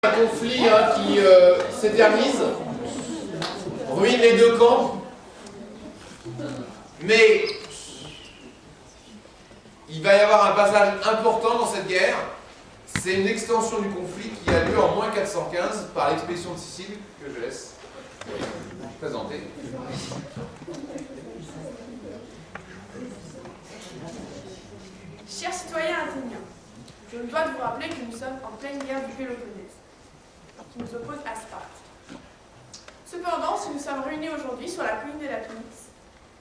Un conflit qui s'éternise, ruine les deux camps, mais il va y avoir un passage important dans cette guerre. C'est une extension du conflit qui a lieu en moins 415 par l'expédition de Sicile, que je laisse présenter. Chers citoyens athéniens, je me dois de vous rappeler que nous sommes en pleine guerre du Péloponnèse, qui nous oppose à Sparte. Cependant, si nous sommes réunis aujourd'hui sur la colline de la Tounix,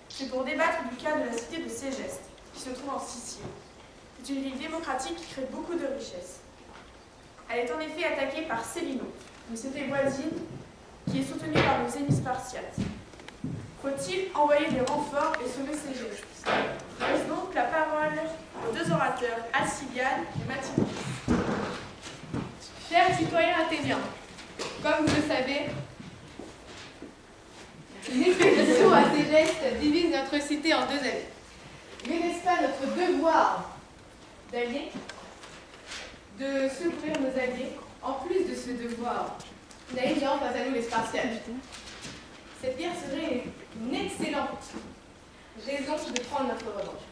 c'est pour débattre du cas de la cité de Ségeste, qui se trouve en Sicile. C'est une ville démocratique qui crée beaucoup de richesses. Elle est en effet attaquée par Célinon, une cité voisine qui est soutenue par nos ennemis spartiates. Faut-il envoyer des renforts et sauver Ségeste? Laisse donc la parole aux deux orateurs, Alcibiade et Mathilde. Chers citoyens athéniens, comme vous le savez, une expédition à Ségeste divise notre cité en deux alliés. Mais n'est-ce pas notre devoir d'alliés de secourir nos alliés? En plus de ce devoir, nous avons face à nous les Spartiates. Cette guerre serait une excellente raison de prendre notre revanche.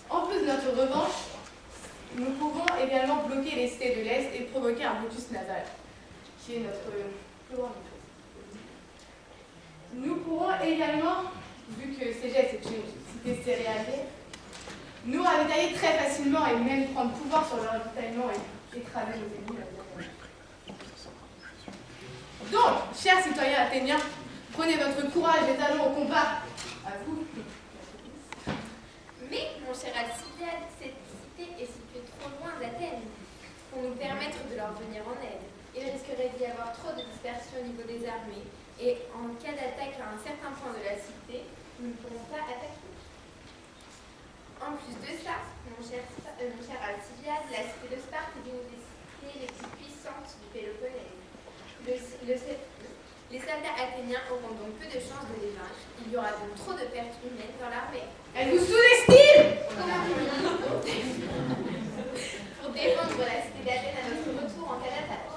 En plus de notre revanche, nous pouvons également bloquer les cités de l'Est et provoquer un blocus naval, qui est notre plus grande maîtrise. Nous pourrons également, vu que Ségeste est une cité céréalière, nous ravitailler très facilement et même prendre pouvoir sur le ravitaillement et écraser nos ennemis. Donc, chers citoyens athéniens, prenez votre courage et allons au combat. À vous. Mais, mon cher Alcibiade, cette cité est située trop loin d'Athènes pour nous permettre de leur venir en aide. Il risquerait d'y avoir trop de dispersion au niveau des armées, et en cas d'attaque à un certain point de la cité, nous ne pourrons pas attaquer. En plus de ça, mon cher Alcibiade, la cité de Sparte est une des cités les plus puissantes du Péloponnèse. Les soldats athéniens auront donc peu de chances de les vaincre. Il y aura donc trop de pertes humaines dans l'armée. Elle vous sous-estime! Pour défendre la cité d'Athènes à notre retour en cas d'attaque.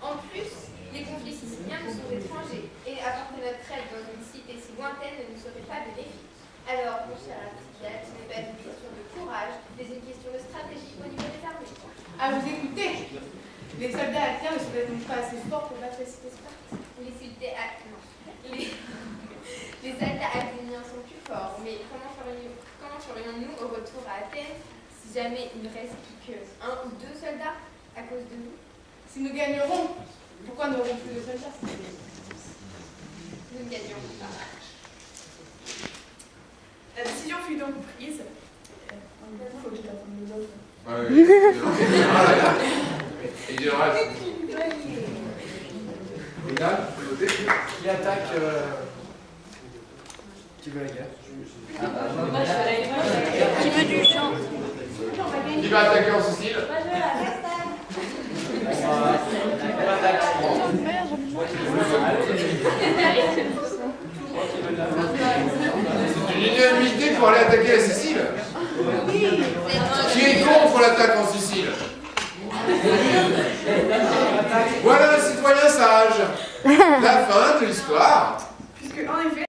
En plus, les conflits siciliens nous sont étrangers, et apporter notre aide dans une cité si lointaine ne nous serait pas bénéfique. Alors, mon cher Alcibiade, ce n'est pas une question de courage, mais une question de stratégie au niveau des armées. À vous écouter! Les soldats athéniens ne sont donc pas assez forts pour battre la cité Sparte. Les soldats athéniens sont plus forts, mais comment ferions-nous au retour à Athènes si jamais il ne reste plus qu'un ou deux soldats à cause de nous? Si nous gagnerons, pourquoi n'aurons plus de soldats? Nous ne gagnerons pas. La décision fut donc prise. Il faut que je t'attende les autres. Et il y aura... Qui attaque qui veut la guerre? Qui veut du chant? Qui va attaquer en Sicile? C'est une unanimité pour aller attaquer la Sicile. Qui est contre l'attaque en Sicile? Voilà un citoyen sage. La fin de l'histoire. Puisque, en effet,